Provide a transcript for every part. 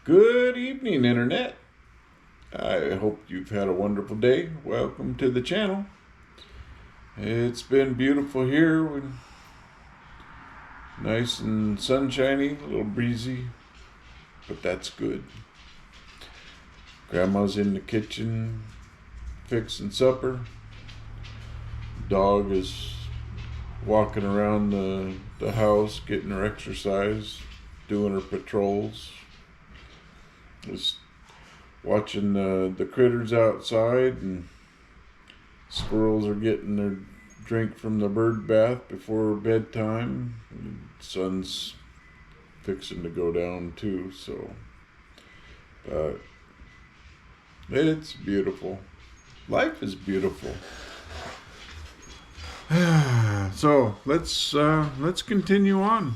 Good evening, Internet. I hope you've had a wonderful day. Welcome to the channel. It's been beautiful here. Nice and sunshiny, a little breezy, but that's good. Grandma's in the kitchen fixing supper. Dog is walking around the house, getting her exercise, doing her patrols. Just watching the critters outside, and squirrels are getting their drink from the bird bath before bedtime. The sun's fixing to go down too, so it's beautiful. Life is beautiful. So let's continue on.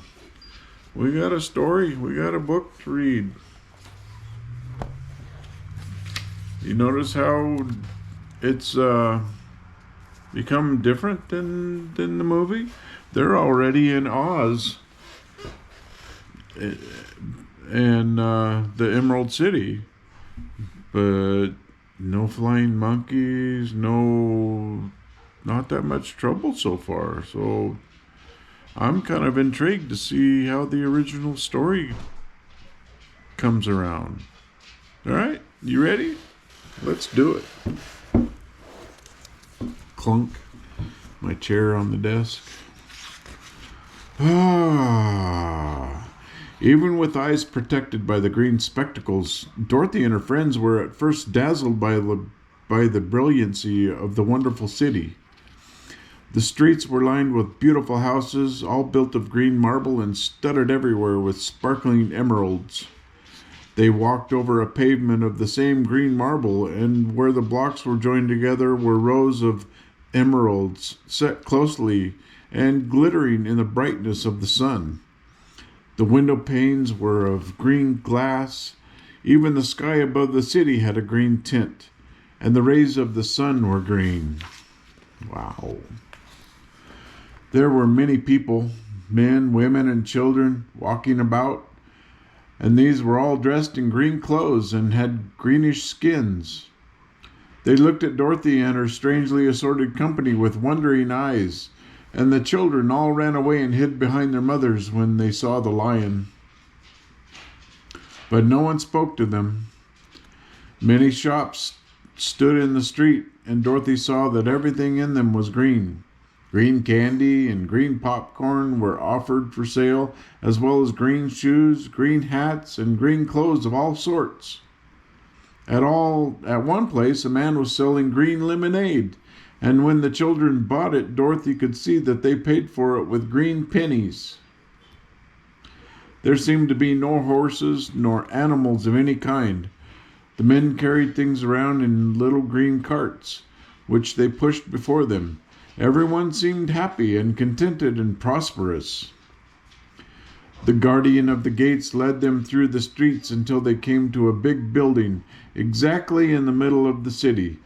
We got a story. We got a book to read. You notice how it's become different than the movie? They're already in Oz and the Emerald City, but no flying monkeys, not that much trouble so far. So I'm kind of intrigued to see how the original story comes around. All right, you ready? Let's do it. Clunk. My chair on the desk. Even with eyes protected by the green spectacles, Dorothy and her friends were at first dazzled by the brilliancy of the wonderful city. The streets were lined with beautiful houses, all built of green marble and studded everywhere with sparkling emeralds. They walked over a pavement of the same green marble, and where the blocks were joined together were rows of emeralds set closely and glittering in the brightness of the sun. The window panes were of green glass. Even the sky above the city had a green tint, and the rays of the sun were green. Wow. There were many people, men, women, and children, walking about, and these were all dressed in green clothes and had greenish skins. They looked at Dorothy and her strangely assorted company with wondering eyes, and the children all ran away and hid behind their mothers when they saw the lion. But no one spoke to them. Many shops stood in the street, and Dorothy saw that everything in them was green. Green candy and green popcorn were offered for sale, as well as green shoes, green hats, and green clothes of all sorts. At one place, a man was selling green lemonade, and when the children bought it, Dorothy could see that they paid for it with green pennies. There seemed to be no horses nor animals of any kind. The men carried things around in little green carts, which they pushed before them. Everyone seemed happy and contented and prosperous. The guardian of the gates led them through the streets until they came to a big building exactly in the middle of the city,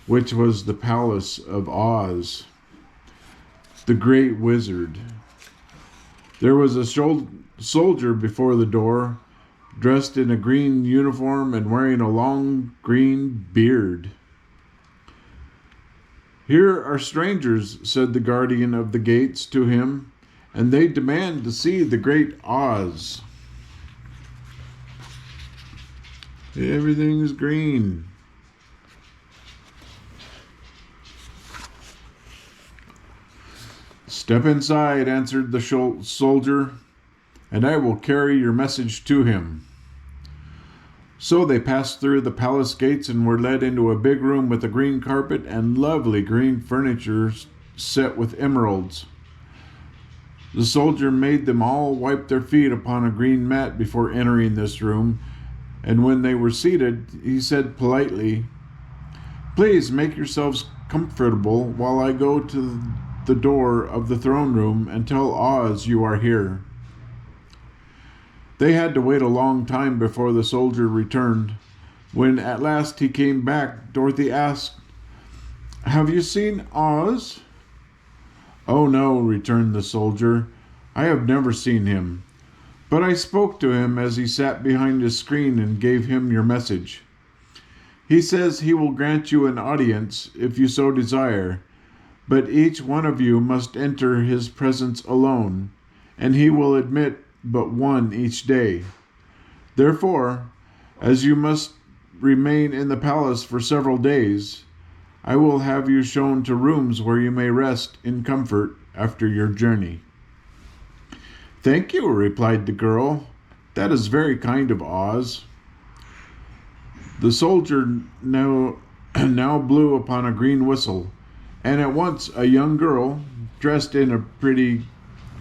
which was the Palace of Oz, the Great Wizard. There was a soldier before the door, dressed in a green uniform and wearing a long green beard. "Here are strangers," said the guardian of the gates to him, "and they demand to see the great Oz." Everything is green. "Step inside," answered the soldier, "and I will carry your message to him." So they passed through the palace gates and were led into a big room with a green carpet and lovely green furniture set with emeralds. The soldier made them all wipe their feet upon a green mat before entering this room, and when they were seated, he said politely, "Please make yourselves comfortable while I go to the door of the throne room and tell Oz you are here." They had to wait a long time before the soldier returned. When at last he came back, Dorothy asked, "Have you seen Oz?" "Oh no," returned the soldier. "I have never seen him. But I spoke to him as he sat behind his screen and gave him your message. He says he will grant you an audience if you so desire, but each one of you must enter his presence alone, and he will admit but one each day. Therefore, as you must remain in the palace for several days, I will have you shown to rooms where you may rest in comfort after your journey." "Thank you," replied the girl. "That is very kind of Oz." The soldier now blew upon a green whistle, and at once a young girl, dressed in a pretty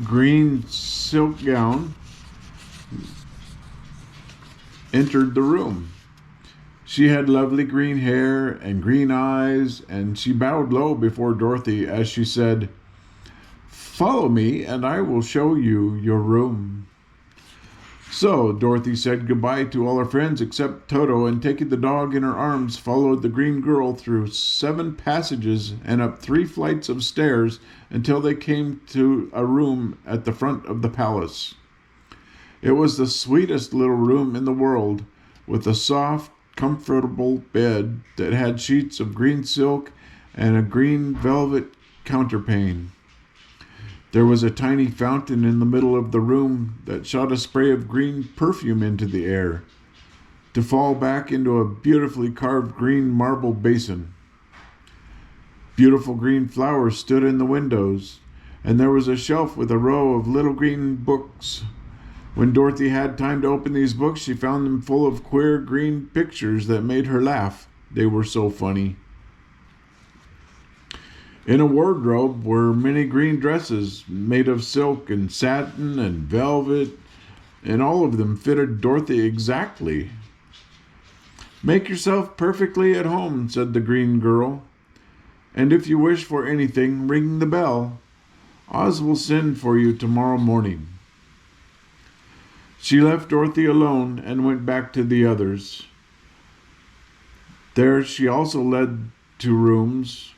green silk gown, entered the room. She had lovely green hair and green eyes, and she bowed low before Dorothy as she said, "Follow me, and I will show you your room." So Dorothy said goodbye to all her friends except Toto, and taking the dog in her arms, followed the green girl through 7 passages and up 3 flights of stairs until they came to a room at the front of the palace. It was the sweetest little room in the world, with a soft, comfortable bed that had sheets of green silk and a green velvet counterpane. There was a tiny fountain in the middle of the room that shot a spray of green perfume into the air, to fall back into a beautifully carved green marble basin. Beautiful green flowers stood in the windows, and there was a shelf with a row of little green books. When Dorothy had time to open these books, she found them full of queer green pictures that made her laugh. They were so funny. In a wardrobe were many green dresses made of silk and satin and velvet, and all of them fitted Dorothy exactly. "Make yourself perfectly at home," said the green girl, "and if you wish for anything, ring the bell. Oz will send for you tomorrow morning." She left Dorothy alone and went back to the others. There she also led to rooms.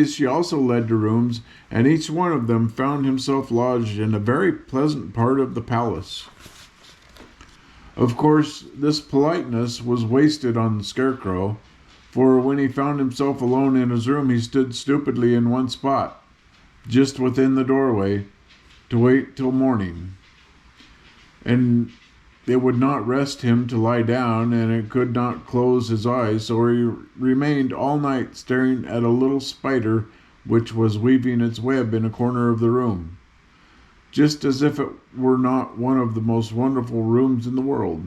She also led to rooms, and each one of them found himself lodged in a very pleasant part of the palace. Of course, this politeness was wasted on the Scarecrow, for when he found himself alone in his room, he stood stupidly in one spot, just within the doorway, to wait till morning. And it would not rest him to lie down, and it could not close his eyes, so he remained all night staring at a little spider which was weaving its web in a corner of the room, just as if it were not one of the most wonderful rooms in the world.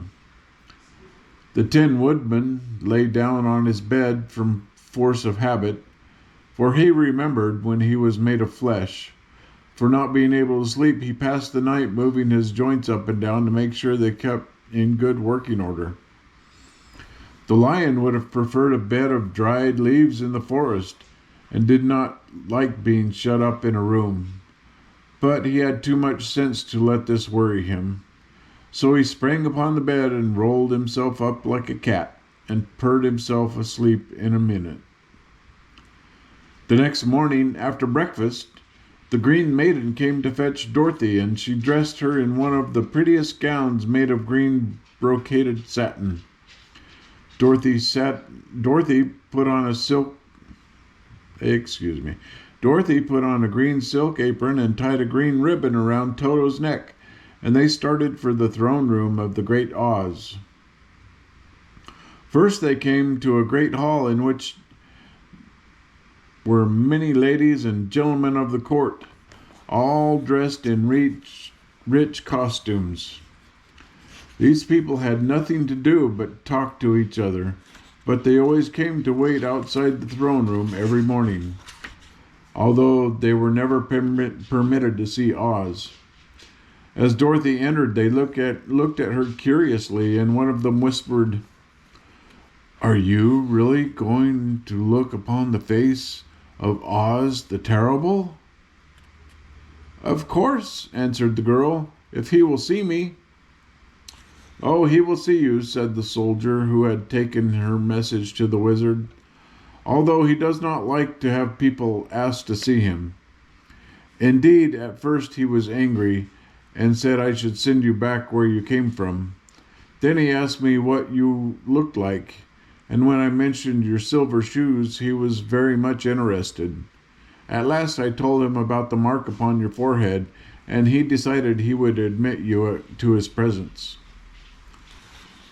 The Tin Woodman lay down on his bed from force of habit, for he remembered when he was made of flesh. For not being able to sleep, he passed the night moving his joints up and down to make sure they kept in good working order. The Lion would have preferred a bed of dried leaves in the forest, and did not like being shut up in a room. But he had too much sense to let this worry him. So he sprang upon the bed and rolled himself up like a cat, and purred himself asleep in a minute. The next morning, after breakfast, the Green Maiden came to fetch Dorothy, and she dressed her in one of the prettiest gowns made of green brocaded satin. Dorothy put on a green silk apron and tied a green ribbon around Toto's neck, and they started for the throne room of the great Oz. First they came to a great hall in which were many ladies and gentlemen of the court, all dressed in rich costumes. These people had nothing to do but talk to each other, but they always came to wait outside the throne room every morning, although they were never permitted to see Oz. As Dorothy entered, they looked at her curiously, and one of them whispered, "Are you really going to look upon the face of Oz the Terrible?" "Of course," answered the girl, "if he will see me." "Oh, he will see you," said the soldier who had taken her message to the wizard, "although he does not like to have people ask to see him." Indeed, at first he was angry, and said I should send you back where you came from. Then he asked me what you looked like, and when I mentioned your silver shoes, he was very much interested. At last I told him about the mark upon your forehead, and he decided he would admit you to his presence.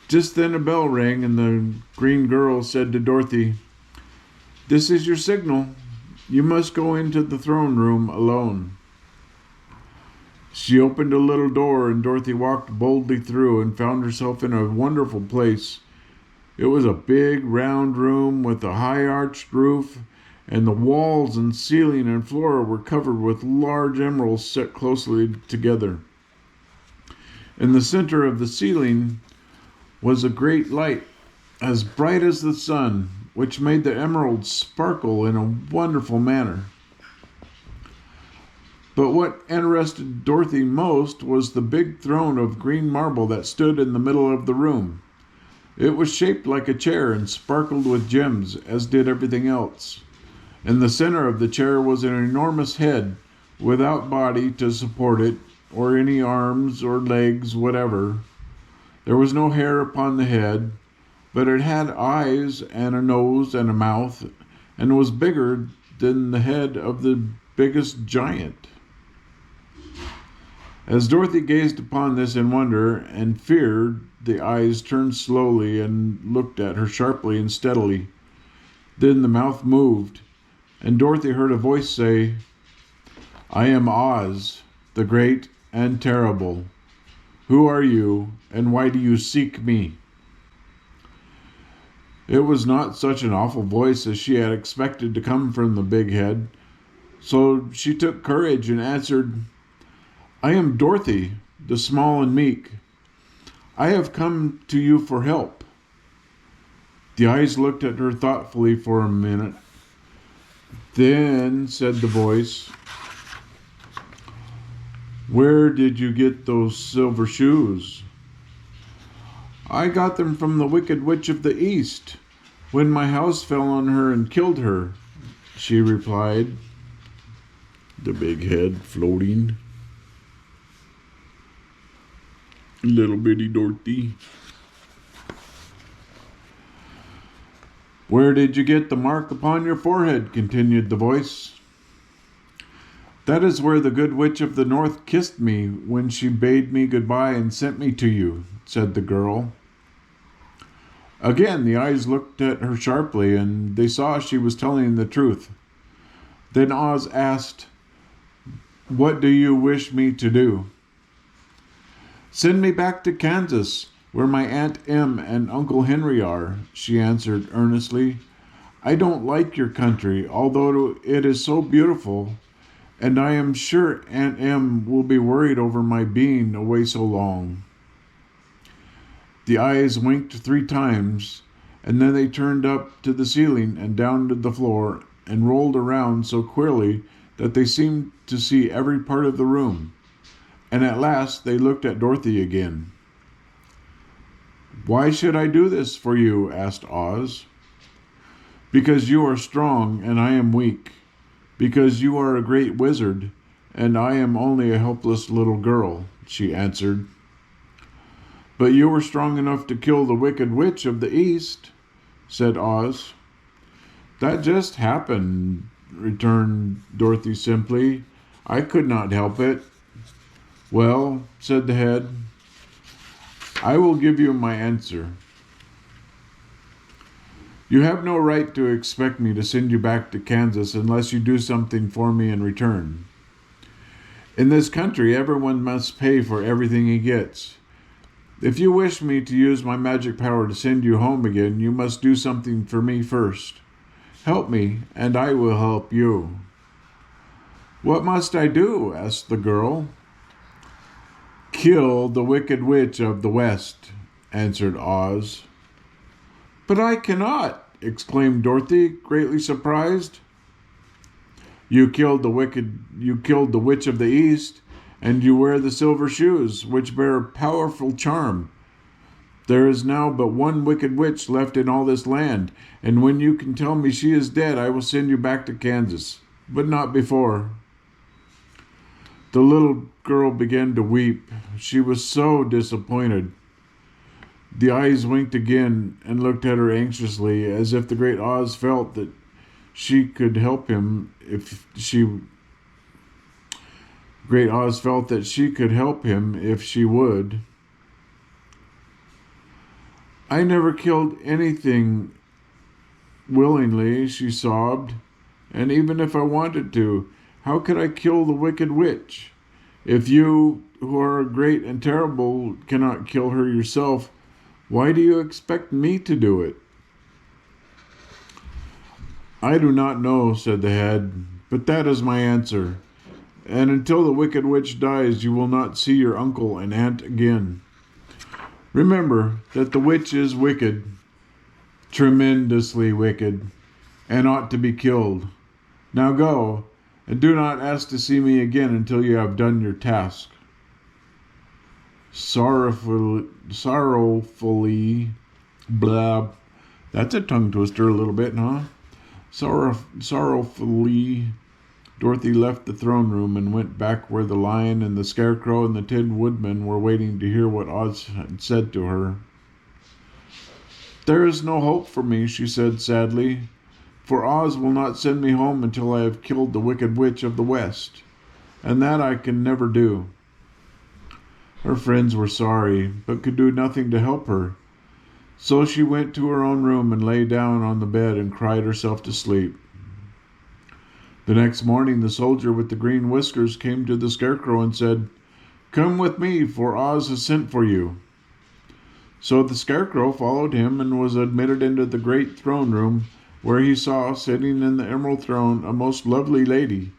Just then a bell rang, and the green girl said to Dorothy, "This is your signal. You must go into the throne room alone." She opened a little door, and Dorothy walked boldly through and found herself in a wonderful place. It was a big, round room with a high arched roof, and the walls and ceiling and floor were covered with large emeralds set closely together. In the center of the ceiling was a great light, as bright as the sun, which made the emeralds sparkle in a wonderful manner. But what interested Dorothy most was the big throne of green marble that stood in the middle of the room. It was shaped like a chair and sparkled with gems, as did everything else. In the center of the chair was an enormous head, without body to support it, or any arms or legs whatever. There was no hair upon the head, but it had eyes and a nose and a mouth, and was bigger than the head of the biggest giant. As Dorothy gazed upon this in wonder and fear, the eyes turned slowly and looked at her sharply and steadily. Then the mouth moved, and Dorothy heard a voice say, "I am Oz, the great and terrible. Who are you, and why do you seek me?" It was not such an awful voice as she had expected to come from the big head, so she took courage and answered, "I am Dorothy, the small and meek. I have come to you for help." The eyes looked at her thoughtfully for a minute. Then said the voice, "Where did you get those silver shoes?" "I got them from the Wicked Witch of the East, when my house fell on her and killed her," she replied, the big head floating. Little bitty Dorothy. "Where did you get the mark upon your forehead?" continued the voice. "That is where the good witch of the north kissed me when she bade me goodbye and sent me to you," said the girl. Again the eyes looked at her sharply, and they saw she was telling the truth. Then Oz asked, "What do you wish me to do?" "Send me back to Kansas, where my Aunt Em and Uncle Henry are," she answered earnestly. "I don't like your country, although it is so beautiful, and I am sure Aunt Em will be worried over my being away so long." The eyes winked 3 times, and then they turned up to the ceiling and down to the floor and rolled around so queerly that they seemed to see every part of the room. And at last they looked at Dorothy again. "Why should I do this for you?" asked Oz. "Because you are strong and I am weak. Because you are a great wizard and I am only a helpless little girl," she answered. "But you were strong enough to kill the Wicked Witch of the East," said Oz. "That just happened," returned Dorothy simply. "I could not help it." "Well," said the head, "I will give you my answer. You have no right to expect me to send you back to Kansas unless you do something for me in return. In this country, everyone must pay for everything he gets. If you wish me to use my magic power to send you home again, you must do something for me first. Help me, and I will help you." "What must I do?" asked the girl. "Kill the Wicked Witch of the West," answered Oz. "But I cannot!" exclaimed Dorothy, greatly surprised. You killed the Witch of the East, and you wear the silver shoes, which bear a powerful charm. There is now but one wicked witch left in all this land, and when you can tell me she is dead, I will send you back to Kansas, but not before." The little girl began to weep. She was so disappointed. The eyes winked again and looked at her anxiously, as if the great Oz felt that she could help him if she Great Oz felt that she could help him if she would. I never killed anything willingly, she sobbed. And even if I wanted to, how could I kill the wicked witch? If you, who are great and terrible, cannot kill her yourself, why do you expect me to do it? I do not know, said the head, but that is my answer. And until the wicked witch dies, you will not see your uncle and aunt again. Remember that the witch is wicked, tremendously wicked, and ought to be killed. Now go, and do not ask to see me again until you have done your task. Sorrowfully, blah. That's a tongue twister a little bit, huh? Sorrowfully, Dorothy left the throne room and went back where the lion and the scarecrow and the Tin Woodman were waiting to hear what Oz had said to her. There is no hope for me, she said sadly, for Oz will not send me home until I have killed the Wicked Witch of the West, and that I can never do. Her friends were sorry, but could do nothing to help her. So she went to her own room and lay down on the bed and cried herself to sleep. The next morning, the soldier with the green whiskers came to the scarecrow and said, "Come with me, for Oz has sent for you." So the scarecrow followed him and was admitted into the great throne room, where he saw, sitting in the emerald throne, a most lovely lady.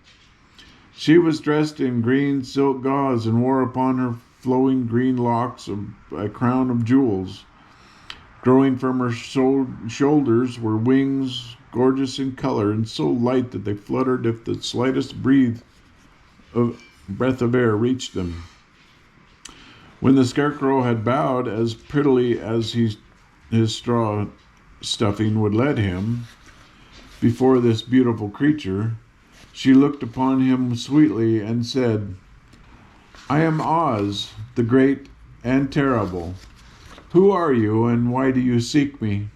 She was dressed in green silk gauze and wore upon her flowing green locks a crown of jewels. Growing from her shoulders were wings, gorgeous in color and so light that they fluttered if the slightest breath of air reached them. When the scarecrow had bowed as prettily as his straw stuffing would let him before this beautiful creature, she looked upon him sweetly and said, "I am Oz, the great and terrible. Who are you, and why do you seek me?"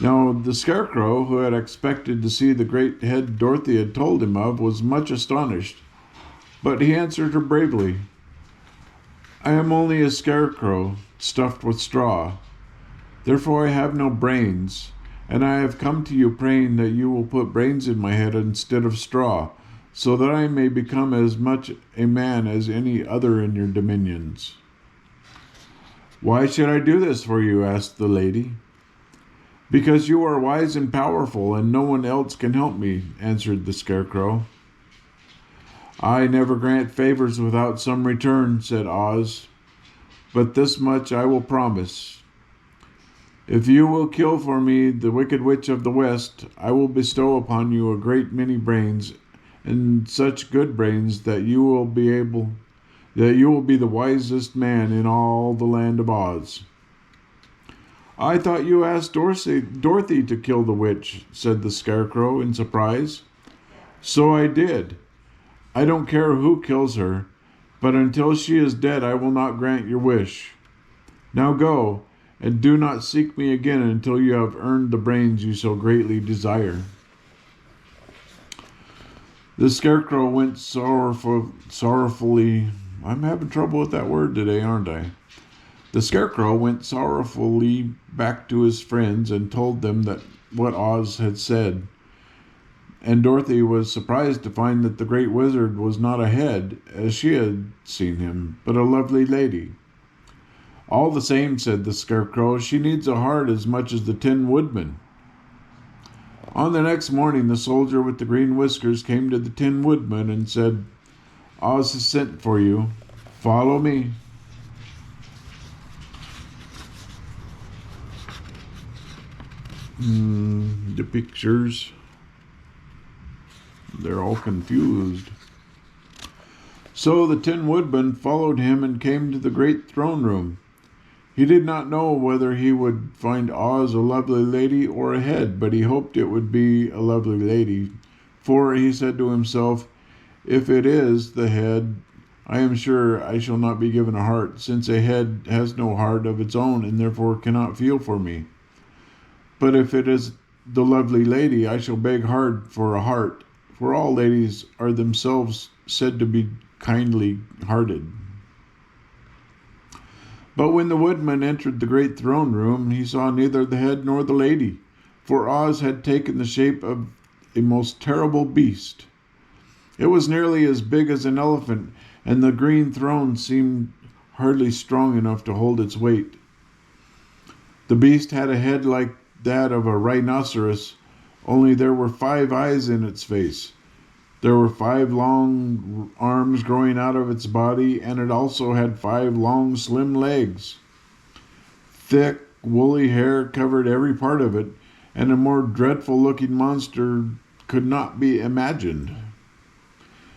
Now, the scarecrow, who had expected to see the great head Dorothy had told him of, was much astonished, but he answered her bravely, "I am only a scarecrow stuffed with straw. Therefore I have no brains, and I have come to you praying that you will put brains in my head instead of straw, so that I may become as much a man as any other in your dominions." "Why should I do this for you?" asked the lady. "Because you are wise and powerful, and no one else can help me," answered the scarecrow. "I never grant favors without some return," said Oz, "but this much I will promise. If you will kill for me the Wicked Witch of the West, I will bestow upon you a great many brains, and such good brains that you will be the wisest man in all the land of Oz." "I thought you asked Dorothy to kill the witch," said the scarecrow in surprise. "So I did. I don't care who kills her, but until she is dead I will not grant your wish. Now go, and do not seek me again until you have earned the brains you so greatly desire." The scarecrow went sorrowfully. I'm having trouble with that word today, aren't I? The scarecrow went sorrowfully back to his friends and told them that what Oz had said. And Dorothy was surprised to find that the great wizard was not a head, as she had seen him, but a lovely lady. "All the same," said the scarecrow, "she needs a heart as much as the Tin Woodman." On the next morning, the soldier with the green whiskers came to the Tin Woodman and said, "Oz has sent for you. Follow me." The pictures, they're all confused. So the Tin Woodman followed him and came to the great throne room. He did not know whether he would find Oz a lovely lady or a head, but he hoped it would be a lovely lady, for he said to himself, If it is the head, I am sure I shall not be given a heart, since a head has no heart of its own and therefore cannot feel for me. But if it is the lovely lady, I shall beg hard for a heart, for all ladies are themselves said to be kindly hearted. But when the woodman entered the great throne room, he saw neither the head nor the lady, for Oz had taken the shape of a most terrible beast. It was nearly as big as an elephant, and the green throne seemed hardly strong enough to hold its weight. The beast had a head like that of a rhinoceros, only there were 5 eyes in its face. There were 5 long arms growing out of its body, and it also had 5 long, slim legs. Thick, woolly hair covered every part of it, and a more dreadful-looking monster could not be imagined.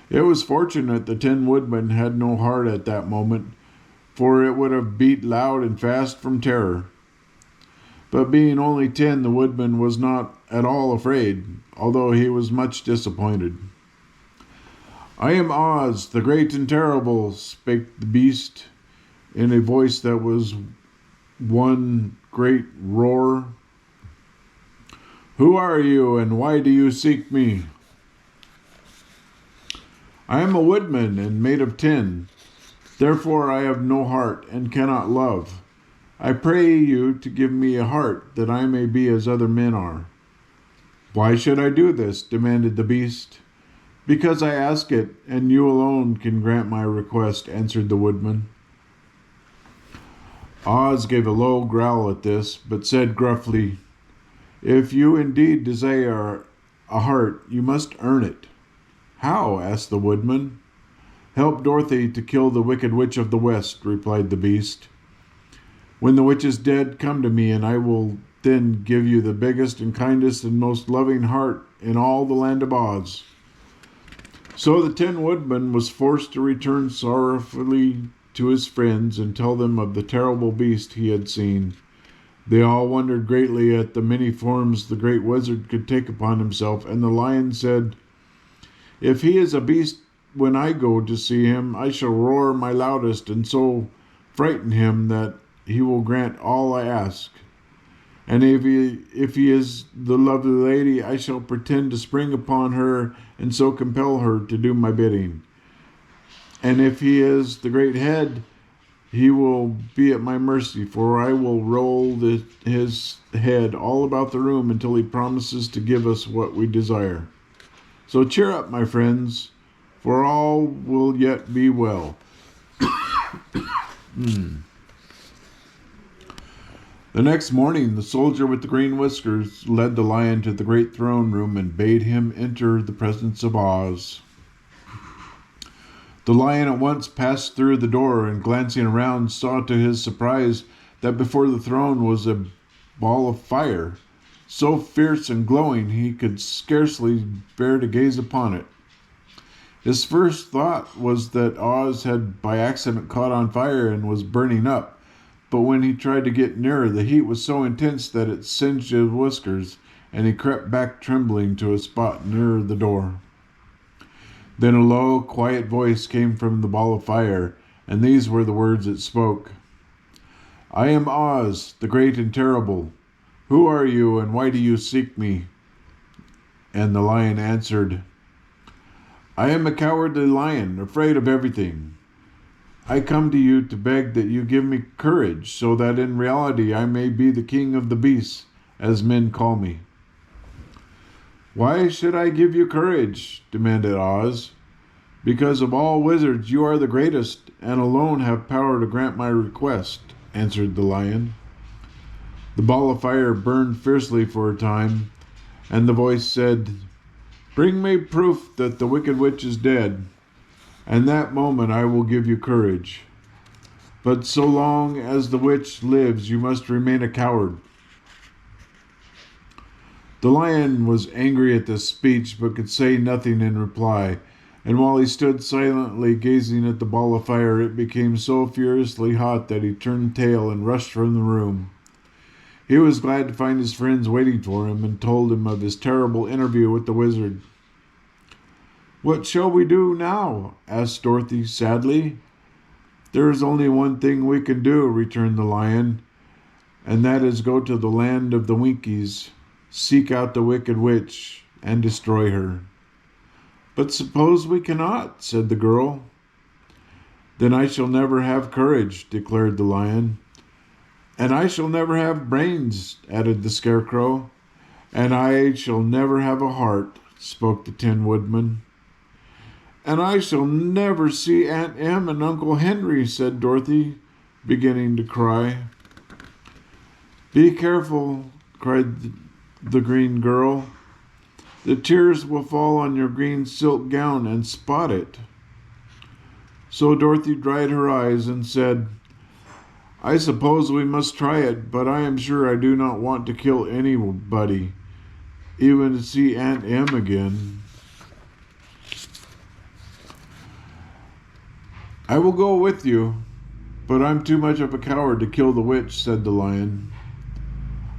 It was fortunate the Tin Woodman had no heart at that moment, for it would have beat loud and fast from terror. But being only 10, the Woodman was not at all afraid, although he was much disappointed. "I am Oz, the great and terrible," spake the beast, in a voice that was one great roar. "Who are you, and why do you seek me?" "I am a woodman, and made of tin. Therefore I have no heart, and cannot love. I pray you to give me a heart, that I may be as other men are." "Why should I do this?" demanded the beast. "Because I ask it, and you alone can grant my request," answered the woodman. Oz gave a low growl at this, but said gruffly, "If you indeed desire a heart, you must earn it." "How?" asked the woodman. "Help Dorothy to kill the Wicked Witch of the West," replied the beast. "When the witch is dead, come to me, and I will then give you the biggest and kindest and most loving heart in all the land of Oz." So the Tin Woodman was forced to return sorrowfully to his friends and tell them of the terrible beast he had seen. They all wondered greatly at the many forms the great wizard could take upon himself, and the lion said, "If he is a beast when I go to see him, I shall roar my loudest and so frighten him that he will grant all I ask. And if he is the lovely lady, I shall pretend to spring upon her and so compel her to do my bidding. And if he is the great head, he will be at my mercy, for I will roll his head all about the room until he promises to give us what we desire. So cheer up, my friends, for all will yet be well." The next morning, the soldier with the green whiskers led the lion to the great throne room and bade him enter the presence of Oz. The lion at once passed through the door and, glancing around, saw to his surprise that before the throne was a ball of fire, so fierce and glowing he could scarcely bear to gaze upon it. His first thought was that Oz had by accident caught on fire and was burning up, but when he tried to get nearer, the heat was so intense that it singed his whiskers, and he crept back trembling to a spot nearer the door. Then a low, quiet voice came from the ball of fire, and these were the words it spoke. "I am Oz, the great and terrible. Who are you, and why do you seek me?" And the lion answered, "I am a cowardly lion, afraid of everything. I come to you to beg that you give me courage, so that in reality I may be the king of the beasts, as men call me." "Why should I give you courage?" demanded Oz. "Because of all wizards you are the greatest, and alone have power to grant my request," answered the lion. The ball of fire burned fiercely for a time, and the voice said, "Bring me proof that the Wicked Witch is dead, and that moment I will give you courage. But so long as the witch lives, you must remain a coward." The lion was angry at this speech, but could say nothing in reply, and while he stood silently gazing at the ball of fire, it became so furiously hot that he turned tail and rushed from the room. He was glad to find his friends waiting for him, and told him of his terrible interview with the wizard. What shall we do now? Asked Dorothy sadly. There is only one thing we can do, returned the lion, and that is go to the land of the Winkies, seek out the wicked witch, and destroy her. But suppose we cannot, said the girl. Then I shall never have courage, declared the lion. And I shall never have brains, added the scarecrow. And I shall never have a heart, spoke the Tin Woodman. And I shall never see Aunt Em and Uncle Henry, said Dorothy, beginning to cry. Be careful, cried the green girl. The tears will fall on your green silk gown and spot it. So Dorothy dried her eyes and said, I suppose we must try it, but I am sure I do not want to kill anybody, even to see Aunt Em again. I will go with you, but I'm too much of a coward to kill the witch, said the lion.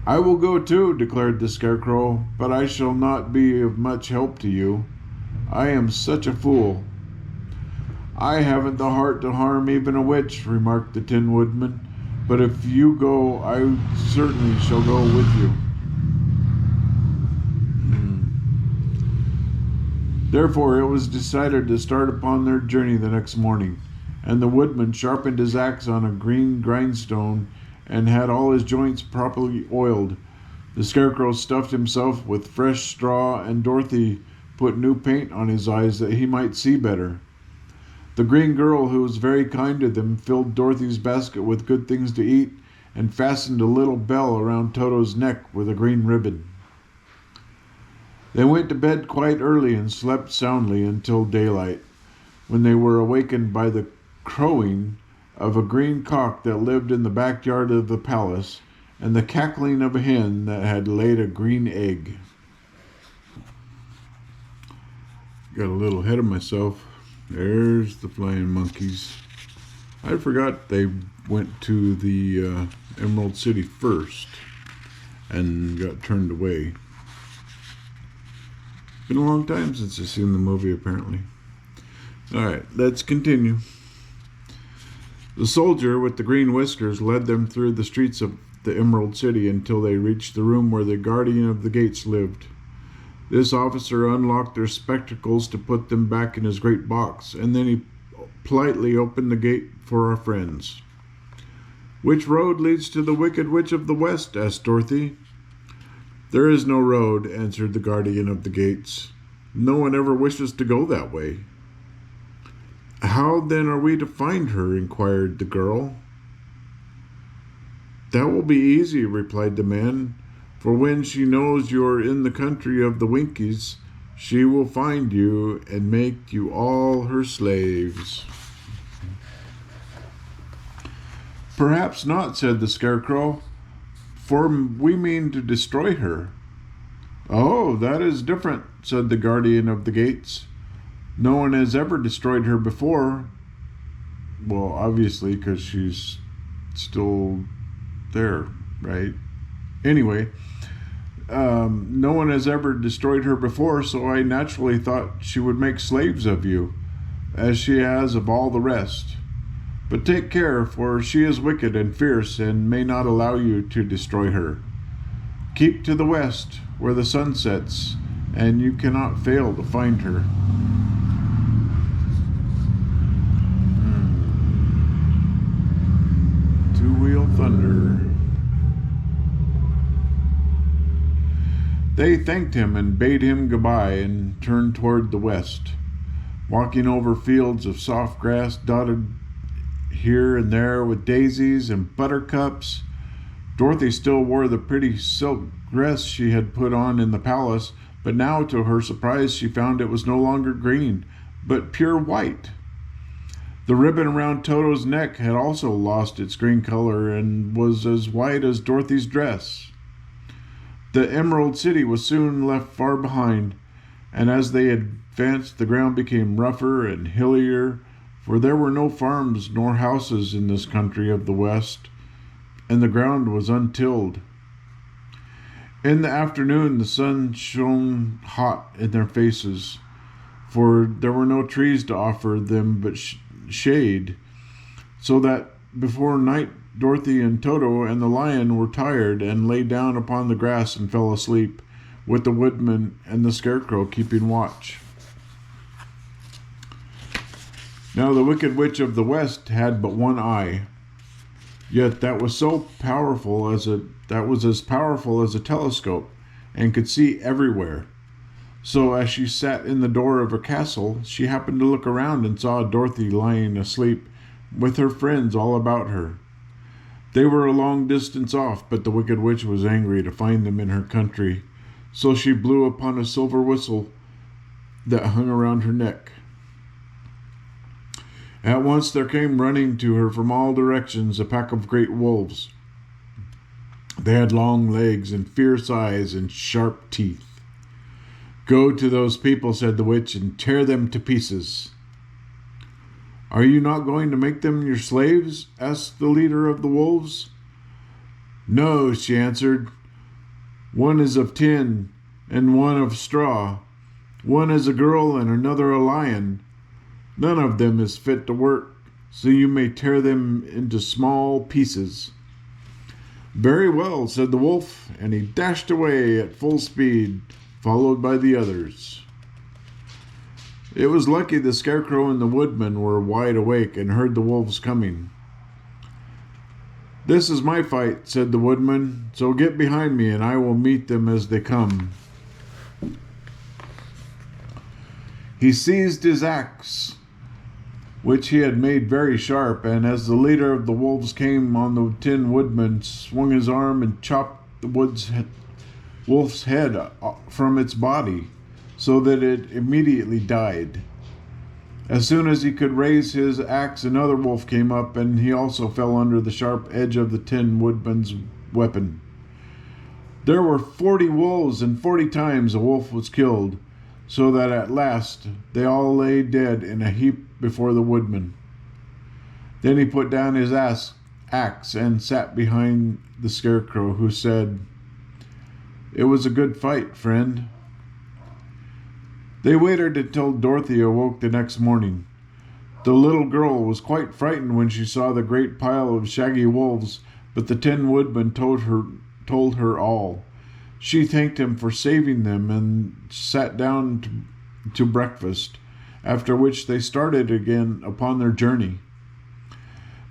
I will go too, declared the scarecrow, but I shall not be of much help to you. I am such a fool. I haven't the heart to harm even a witch, remarked the Tin Woodman, but if you go, I certainly shall go with you. Therefore, it was decided to start upon their journey the next morning, and the woodman sharpened his axe on a green grindstone and had all his joints properly oiled. The scarecrow stuffed himself with fresh straw, and Dorothy put new paint on his eyes that he might see better. The green girl, who was very kind to them, filled Dorothy's basket with good things to eat and fastened a little bell around Toto's neck with a green ribbon. They went to bed quite early and slept soundly until daylight, when they were awakened by the crowing of a green cock that lived in the backyard of the palace, and the cackling of a hen that had laid a green egg. Got a little ahead of myself. There's the flying monkeys. I forgot they went to the Emerald City first and got turned away. Been a long time since I've seen the movie, apparently. Alright, let's continue. The soldier with the green whiskers led them through the streets of the Emerald City until they reached the room where the guardian of the gates lived. This officer unlocked their spectacles to put them back in his great box, and then he politely opened the gate for our friends. Which road leads to the Wicked Witch of the West? Asked Dorothy. There is no road, answered the guardian of the gates. No one ever wishes to go that way. How then are we to find her? Inquired the girl. That will be easy, replied the man, for when she knows you are in the country of the Winkies, she will find you and make you all her slaves. Perhaps not, said the scarecrow, for we mean to destroy her. Oh, that is different, said the guardian of the gates. No one has ever destroyed her before. Well, obviously, because she's still there, right? Anyway, no one has ever destroyed her before, so I naturally thought she would make slaves of you, as she has of all the rest. But take care, for she is wicked and fierce, and may not allow you to destroy her. Keep to the west, where the sun sets, and you cannot fail to find her. Two-wheel thunder. They thanked him and bade him goodbye and turned toward the west, walking over fields of soft grass dotted here and there with daisies and buttercups. Dorothy still wore the pretty silk dress she had put on in the palace, but now, to her surprise, she found it was no longer green, but pure white. The ribbon around Toto's neck had also lost its green color and was as white as Dorothy's dress. The Emerald City was soon left far behind, and as they advanced, the ground became rougher and hillier, for there were no farms nor houses in this country of the West, and the ground was untilled. In the afternoon, the sun shone hot in their faces, for there were no trees to offer them but shade, so that before night Dorothy and Toto and the lion were tired and lay down upon the grass and fell asleep, with the woodman and the scarecrow keeping watch. Now the Wicked Witch of the West had but one eye, yet that was as powerful as a telescope, and could see everywhere. So as she sat in the door of her castle, she happened to look around and saw Dorothy lying asleep, with her friends all about her. They were a long distance off, but the Wicked Witch was angry to find them in her country, so she blew upon a silver whistle that hung around her neck. At once there came running to her from all directions a pack of great wolves. They had long legs and fierce eyes and sharp teeth. "Go to those people," said the witch, "and tear them to pieces." "Are you not going to make them your slaves?" asked the leader of the wolves. "No," she answered. "One is of tin and one of straw. One is a girl and another a lion. None of them is fit to work, so you may tear them into small pieces." "Very well," said the wolf, and he dashed away at full speed, followed by the others. It was lucky the scarecrow and the woodman were wide awake and heard the wolves coming. "This is my fight," said the woodman, "so get behind me and I will meet them as they come." He seized his axe, which he had made very sharp, and as the leader of the wolves came on the Tin Woodman, swung his arm and chopped the wolf's head from its body, so that it immediately died. As soon as he could raise his axe, another wolf came up, and he also fell under the sharp edge of the Tin Woodman's weapon. There were 40 wolves, and 40 times a wolf was killed, so that at last they all lay dead in a heap before the woodman. Then he put down his axe and sat behind the scarecrow, who said, "It was a good fight, friend." They waited until Dorothy awoke the next morning. The little girl was quite frightened when she saw the great pile of shaggy wolves, but the Tin Woodman told her all. She thanked him for saving them and sat down to breakfast, after which they started again upon their journey.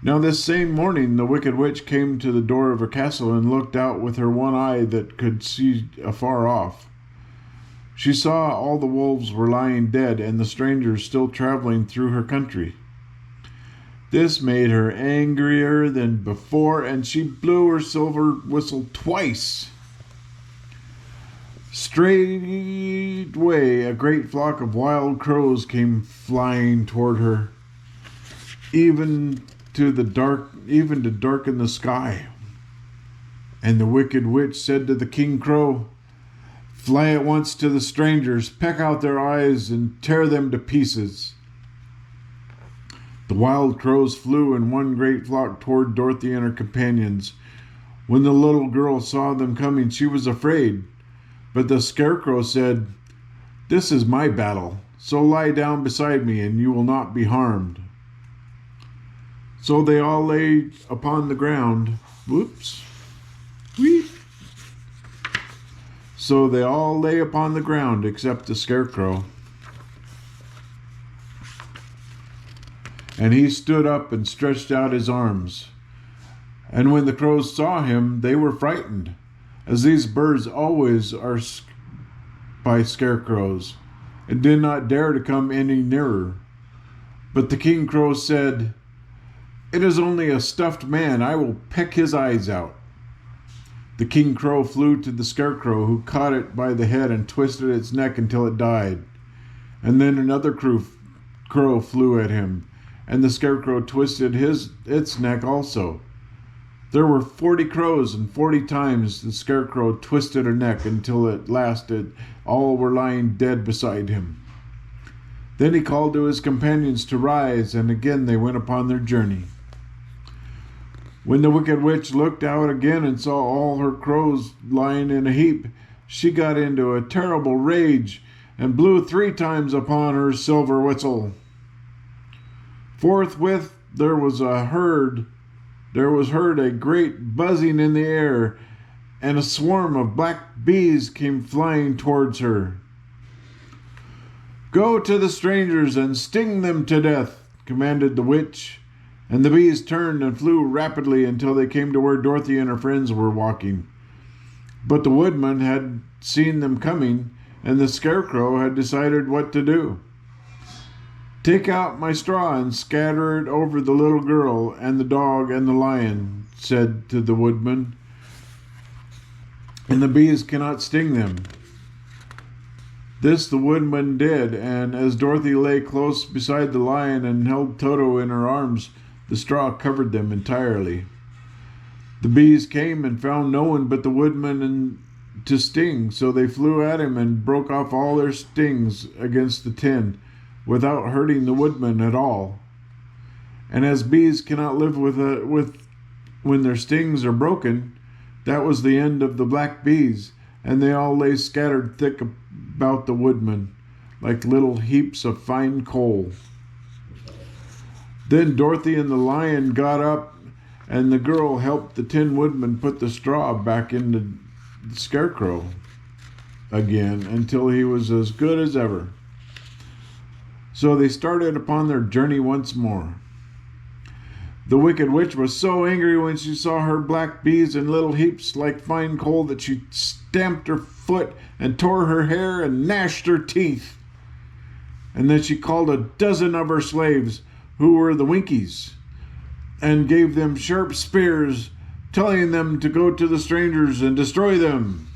Now this same morning the Wicked Witch came to the door of her castle and looked out with her one eye that could see afar off. She saw all the wolves were lying dead and the strangers still traveling through her country. This made her angrier than before, and she blew her silver whistle twice. Straightway a great flock of wild crows came flying toward her, even to darken the sky. And the Wicked Witch said to the King Crow, "Fly at once to the strangers, peck out their eyes, and tear them to pieces." The wild crows flew in one great flock toward Dorothy and her companions. When the little girl saw them coming, she was afraid. But the scarecrow said, "This is my battle, so lie down beside me and you will not be harmed." So they all lay upon the ground. So they all lay upon the ground except the scarecrow. And he stood up and stretched out his arms. And when the crows saw him, they were frightened, as these birds always are by scarecrows, and did not dare to come any nearer. But the King Crow said, "It is only a stuffed man. I will peck his eyes out." The King Crow flew to the scarecrow, who caught it by the head and twisted its neck until it died. And then another crow flew at him, and the scarecrow twisted its neck also. There were 40 crows, and 40 times the scarecrow twisted her neck until at last all were lying dead beside him. Then he called to his companions to rise, and again they went upon their journey. When the Wicked Witch looked out again and saw all her crows lying in a heap, she got into a terrible rage and blew 3 times upon her silver whistle. Forthwith there was heard a great buzzing in the air, and a swarm of black bees came flying towards her. "Go to the strangers and sting them to death," commanded the witch, and the bees turned and flew rapidly until they came to where Dorothy and her friends were walking. But the woodman had seen them coming, and the scarecrow had decided what to do. "Take out my straw and scatter it over the little girl and the dog and the lion," said to the woodman, "and the bees cannot sting them." This the woodman did, and as Dorothy lay close beside the lion and held Toto in her arms, the straw covered them entirely. The bees came and found no one but the woodman to sting, so they flew at him and broke off all their stings against the tin, without hurting the woodman at all. And as bees cannot live with when their stings are broken, that was the end of the black bees, and they all lay scattered thick about the woodman, like little heaps of fine coal. Then Dorothy and the lion got up, and the girl helped the Tin Woodman put the straw back in the scarecrow again until he was as good as ever. So they started upon their journey once more. The Wicked Witch was so angry when she saw her black bees in little heaps like fine coal that she stamped her foot and tore her hair and gnashed her teeth. And then she called a dozen of her slaves, who were the Winkies, and gave them sharp spears, telling them to go to the strangers and destroy them.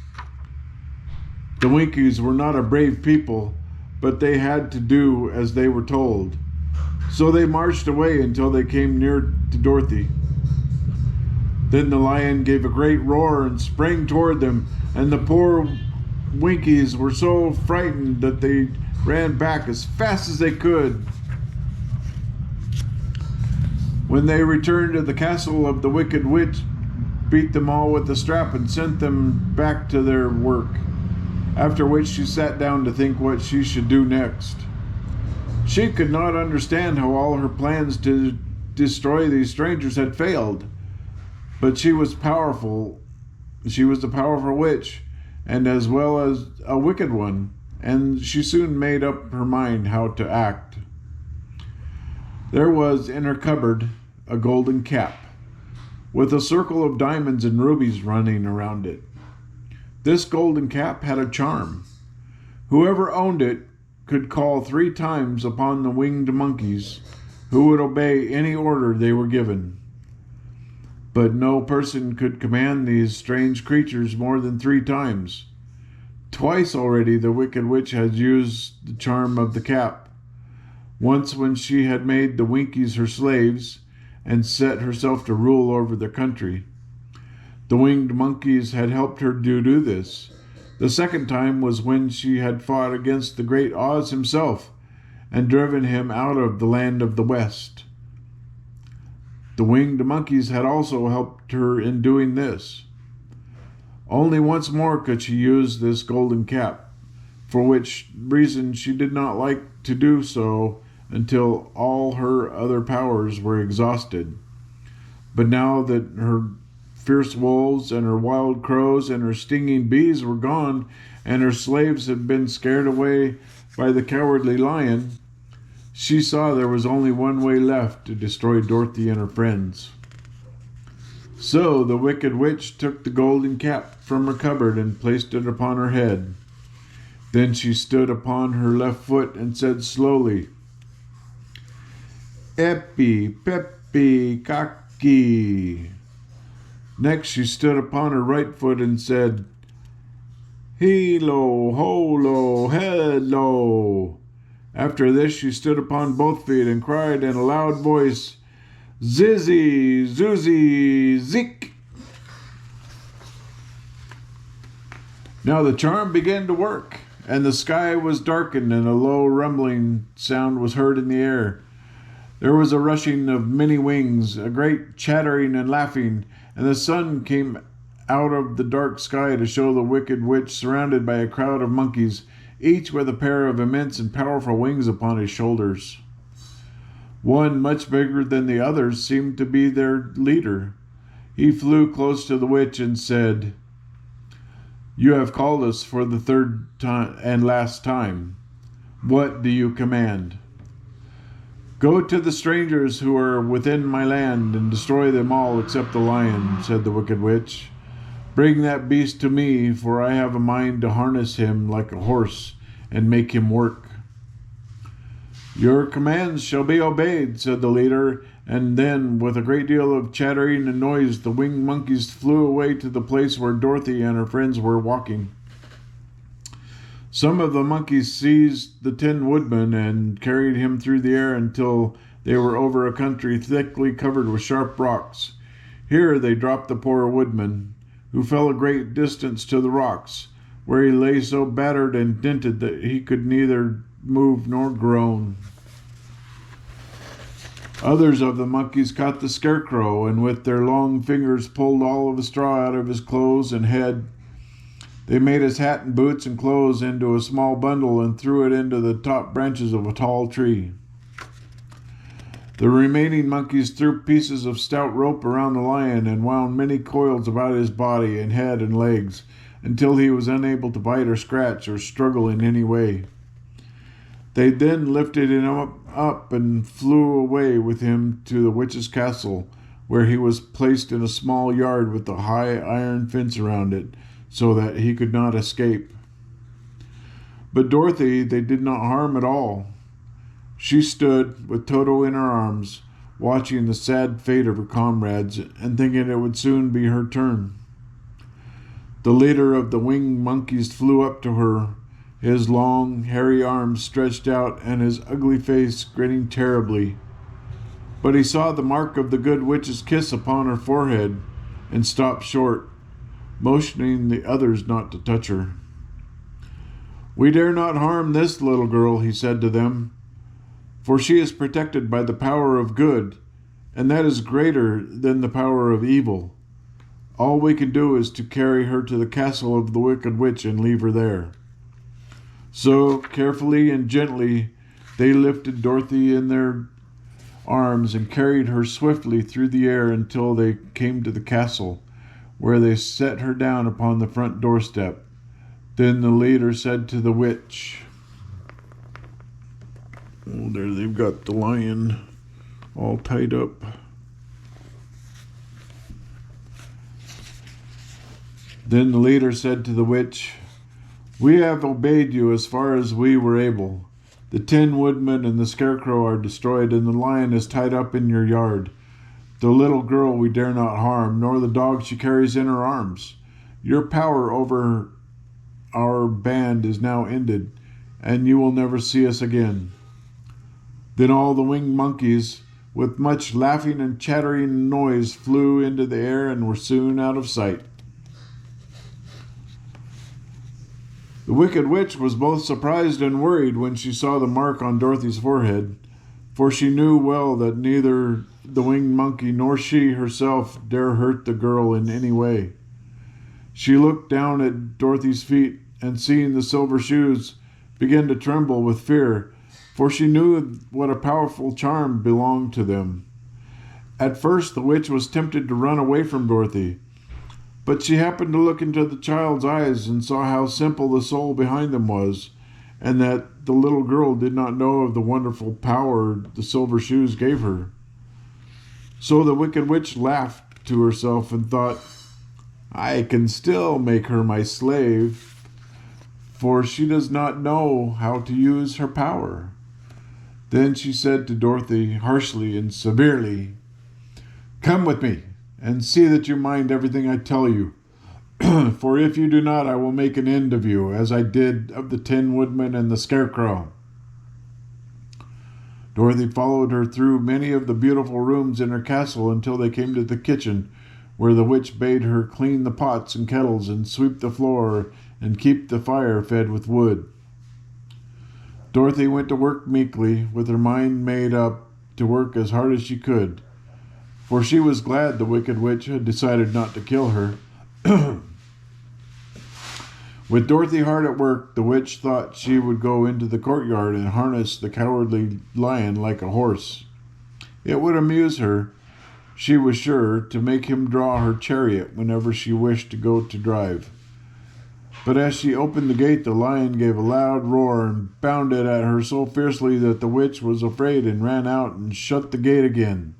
The Winkies were not a brave people, but they had to do as they were told. So they marched away until they came near to Dorothy. Then the lion gave a great roar and sprang toward them, and the poor Winkies were so frightened that they ran back as fast as they could. When they returned to the castle of the Wicked Witch, beat them all with the strap and sent them back to their work, after which she sat down to think what she should do next. She could not understand how all her plans to destroy these strangers had failed, but she was powerful. She was a powerful witch, and as well as a wicked one, and she soon made up her mind how to act. There was in her cupboard a golden cap, with a circle of diamonds and rubies running around it. This golden cap had a charm. Whoever owned it could call 3 times upon the winged monkeys, who would obey any order they were given. But no person could command these strange creatures more than 3 times. Twice already the Wicked Witch had used the charm of the cap. Once when she had made the Winkies her slaves and set herself to rule over their country. The winged monkeys had helped her to do this. The second time was when she had fought against the great Oz himself and driven him out of the land of the West. The winged monkeys had also helped her in doing this. Only once more could she use this golden cap, for which reason she did not like to do so until all her other powers were exhausted. But now that her fierce wolves and her wild crows and her stinging bees were gone, and her slaves had been scared away by the cowardly lion, she saw there was only one way left to destroy Dorothy and her friends. So the Wicked Witch took the golden cap from her cupboard and placed it upon her head. Then she stood upon her left foot and said slowly, "Epi, pepi, kaki." Next she stood upon her right foot and said, "Hilo, holo, hello." After this she stood upon both feet and cried in a loud voice, "Zizzy, zoozy, zik." Now the charm began to work, and the sky was darkened, and a low rumbling sound was heard in the air. There was a rushing of many wings, a great chattering and laughing, and the sun came out of the dark sky to show the Wicked Witch surrounded by a crowd of monkeys, each with a pair of immense and powerful wings upon his shoulders. One, much bigger than the others, seemed to be their leader. He flew close to the witch and said, "You have called us for the third time and last time. What do you command?" "Go to the strangers who are within my land and destroy them all except the lion," said the wicked witch. "Bring that beast to me, for I have a mind to harness him like a horse and make him work." "Your commands shall be obeyed," said the leader, and then, with a great deal of chattering and noise, the winged monkeys flew away to the place where Dorothy and her friends were walking. Some of the monkeys seized the Tin Woodman and carried him through the air until they were over a country thickly covered with sharp rocks. Here they dropped the poor woodman, who fell a great distance to the rocks, where he lay so battered and dented that he could neither move nor groan. Others of the monkeys caught the Scarecrow, and with their long fingers pulled all of the straw out of his clothes and head. They made his hat and boots and clothes into a small bundle and threw it into the top branches of a tall tree. The remaining monkeys threw pieces of stout rope around the lion and wound many coils about his body and head and legs until he was unable to bite or scratch or struggle in any way. They then lifted him up and flew away with him to the witch's castle, where he was placed in a small yard with a high iron fence around it, so that he could not escape. But Dorothy they did not harm at all. She stood, with Toto in her arms, watching the sad fate of her comrades and thinking it would soon be her turn. The leader of the winged monkeys flew up to her, his long, hairy arms stretched out and his ugly face grinning terribly. But he saw the mark of the good witch's kiss upon her forehead and stopped short, motioning the others not to touch her. "We dare not harm this little girl," he said to them, "for she is protected by the power of good, and that is greater than the power of evil. All we can do is to carry her to the castle of the wicked witch and leave her there." So, carefully and gently, they lifted Dorothy in their arms and carried her swiftly through the air until they came to the castle, where they set her down upon the front doorstep. Then the leader said to the witch, "Oh, there they've got the lion all tied up." Then the leader said to the witch, "We have obeyed you as far as we were able. The Tin Woodman and the Scarecrow are destroyed, and the lion is tied up in your yard. The little girl we dare not harm, nor the dog she carries in her arms. Your power over our band is now ended, and you will never see us again." Then all the winged monkeys, with much laughing and chattering noise, flew into the air and were soon out of sight. The wicked witch was both surprised and worried when she saw the mark on Dorothy's forehead, for she knew well that neither the winged monkey nor she herself dare hurt the girl in any way. She looked down at Dorothy's feet, and seeing the silver shoes, began to tremble with fear, for she knew what a powerful charm belonged to them. At first the witch was tempted to run away from Dorothy, but she happened to look into the child's eyes and saw how simple the soul behind them was, and that the little girl did not know of the wonderful power the silver shoes gave her. So the wicked witch laughed to herself and thought, "I can still make her my slave, for she does not know how to use her power." Then she said to Dorothy harshly and severely, "Come with me, and see that you mind everything I tell you. For if you do not, I will make an end of you, as I did of the Tin Woodman and the Scarecrow." Dorothy followed her through many of the beautiful rooms in her castle until they came to the kitchen, where the witch bade her clean the pots and kettles and sweep the floor and keep the fire fed with wood. Dorothy went to work meekly, with her mind made up to work as hard as she could, for she was glad the wicked witch had decided not to kill her. With Dorothy hard at work, the witch thought she would go into the courtyard and harness the cowardly lion like a horse. It would amuse her, she was sure, to make him draw her chariot whenever she wished to go to drive. But as she opened the gate, the lion gave a loud roar and bounded at her so fiercely that the witch was afraid and ran out and shut the gate again.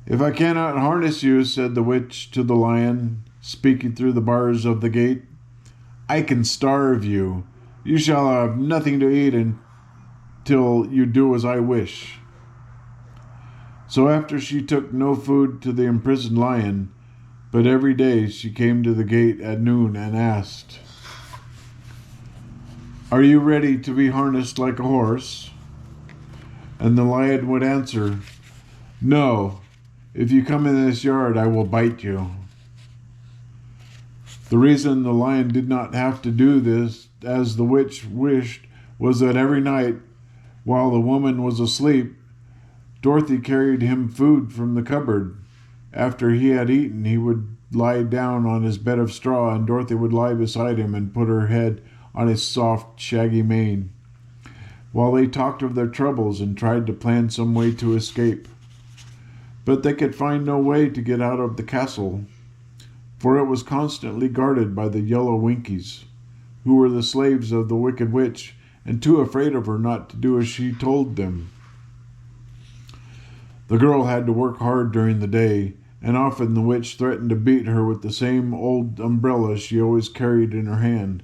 "If I cannot harness you," said the witch to the lion, speaking through the bars of the gate, "I can starve you. You shall have nothing to eat until you do as I wish." So after she took no food to the imprisoned lion, but every day she came to the gate at noon and asked, "Are you ready to be harnessed like a horse?" And the lion would answer, "No. If you come in this yard, I will bite you." The reason the lion did not have to do this as the witch wished was that every night, while the woman was asleep, Dorothy carried him food from the cupboard. After he had eaten, he would lie down on his bed of straw, and Dorothy would lie beside him and put her head on his soft, shaggy mane, while they talked of their troubles and tried to plan some way to escape. But they could find no way to get out of the castle, for it was constantly guarded by the yellow Winkies, who were the slaves of the Wicked Witch and too afraid of her not to do as she told them. The girl had to work hard during the day, and often the witch threatened to beat her with the same old umbrella she always carried in her hand.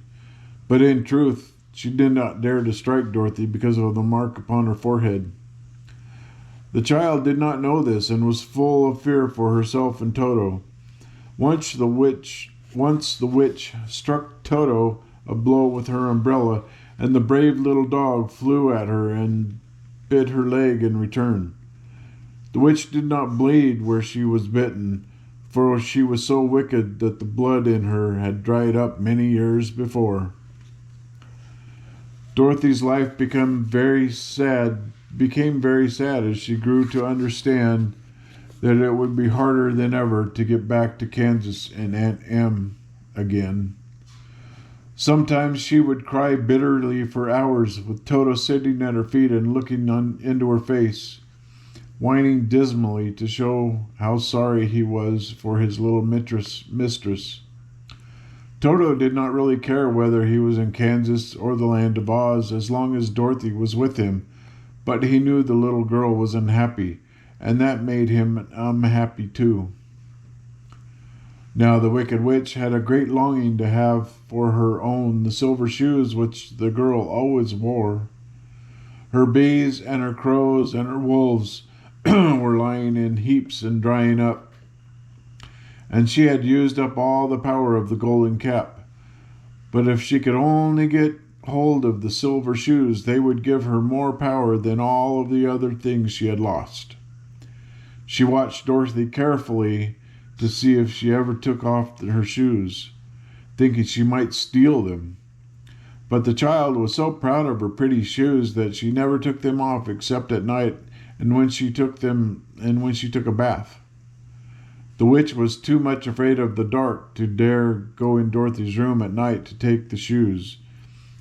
But in truth, she did not dare to strike Dorothy because of the mark upon her forehead. The child did not know this and was full of fear for herself and Toto. Once the witch struck Toto a blow with her umbrella, and the brave little dog flew at her and bit her leg in return. The witch did not bleed where she was bitten, for she was so wicked that the blood in her had dried up many years before. Dorothy's life became very sad as she grew to understand that it would be harder than ever to get back to Kansas and Aunt Em again. Sometimes she would cry bitterly for hours, with Toto sitting at her feet and looking into her face, whining dismally to show how sorry he was for his little mistress. Toto did not really care whether he was in Kansas or the land of Oz as long as Dorothy was with him, but he knew the little girl was unhappy, and that made him unhappy too. Now the Wicked Witch had a great longing to have for her own the silver shoes which the girl always wore. Her bees and her crows and her wolves were lying in heaps and drying up, and she had used up all the power of the golden cap. But if she could only get hold of the silver shoes, they would give her more power than all of the other things she had lost. She watched Dorothy carefully to see if she ever took off her shoes, thinking she might steal them. But the child was so proud of her pretty shoes that she never took them off except at night and when she took a bath. The witch was too much afraid of the dark to dare go in Dorothy's room at night to take the shoes,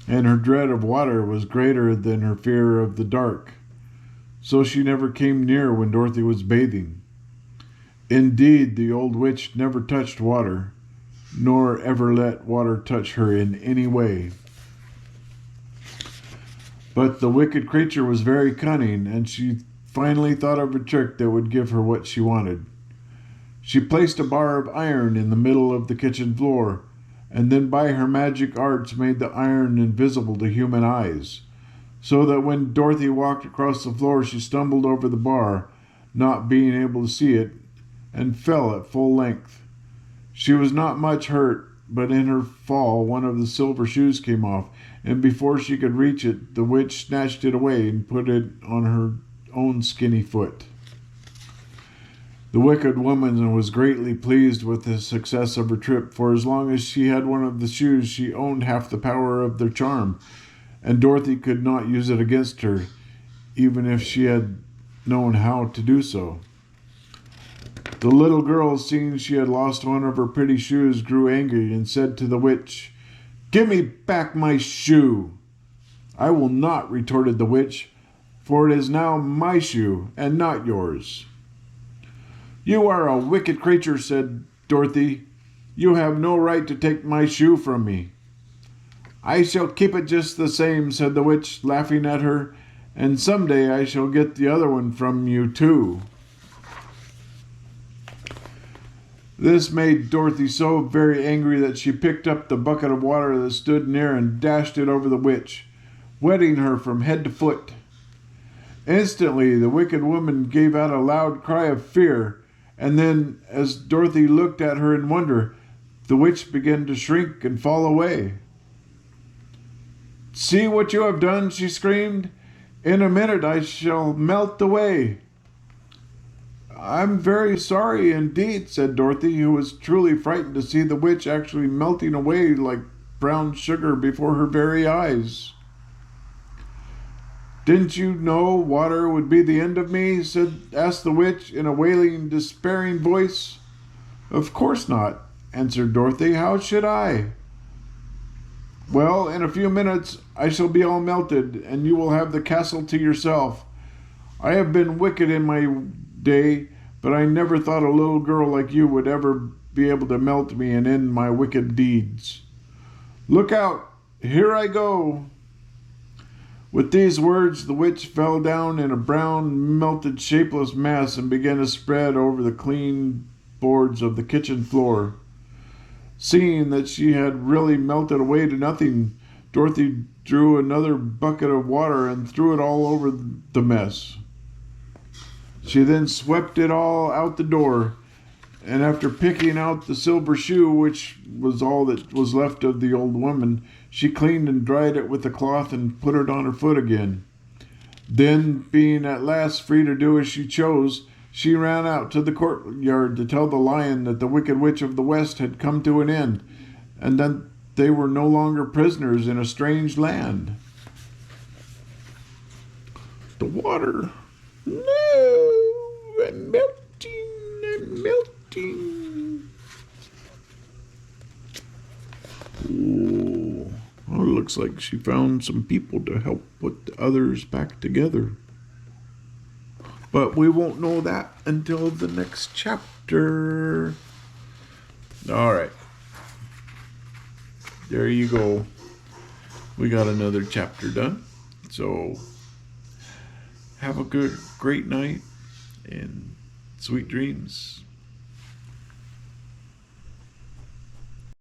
and her dread of water was greater than her fear of the dark, so she never came near when Dorothy was bathing. Indeed, the old witch never touched water, nor ever let water touch her in any way. But the wicked creature was very cunning, and she finally thought of a trick that would give her what she wanted. She placed a bar of iron in the middle of the kitchen floor, and then by her magic arts made the iron invisible to human eyes, so that when Dorothy walked across the floor she stumbled over the bar, not being able to see it, and fell at full length. She was not much hurt, but in her fall one of the silver shoes came off, and before she could reach it, the witch snatched it away and put it on her own skinny foot. The wicked woman was greatly pleased with the success of her trip, for as long as she had one of the shoes, she owned half the power of their charm, and Dorothy could not use it against her, even if she had known how to do so. The little girl, seeing she had lost one of her pretty shoes, grew angry and said to the witch, "Give me back my shoe." "I will not," retorted the witch, "for it is now my shoe and not yours." "You are a wicked creature," said Dorothy. "You have no right to take my shoe from me." "I shall keep it just the same," said the witch, laughing at her, "and someday I shall get the other one from you too." This made Dorothy so very angry that she picked up the bucket of water that stood near and dashed it over the witch, wetting her from head to foot. Instantly, the wicked woman gave out a loud cry of fear, and then, as Dorothy looked at her in wonder, the witch began to shrink and fall away. "See what you have done," she screamed. "In a minute I shall melt away." "I'm very sorry indeed," said Dorothy, who was truly frightened to see the witch actually melting away like brown sugar before her very eyes. "Didn't you know water would be the end of me?" asked the witch in a wailing, despairing voice. "Of course not," answered Dorothy. "How should I?" "Well, in a few minutes I shall be all melted, and you will have the castle to yourself. I have been wicked in my day, but I never thought a little girl like you would ever be able to melt me and end my wicked deeds. Look out! Here I go!" With these words, the witch fell down in a brown, melted, shapeless mass and began to spread over the clean boards of the kitchen floor. Seeing that she had really melted away to nothing, Dorothy drew another bucket of water and threw it all over the mess. She then swept it all out the door, and after picking out the silver shoe, which was all that was left of the old woman, she cleaned and dried it with a cloth and put it on her foot again. Then, being at last free to do as she chose, she ran out to the courtyard to tell the lion that the Wicked Witch of the West had come to an end, and that they were no longer prisoners in a strange land. The water. No, I'm melting, I'm melting. Oh, well, it looks like she found some people to help put the others back together. But we won't know that until the next chapter. All right. There you go. We got another chapter done. So have a great night and sweet dreams.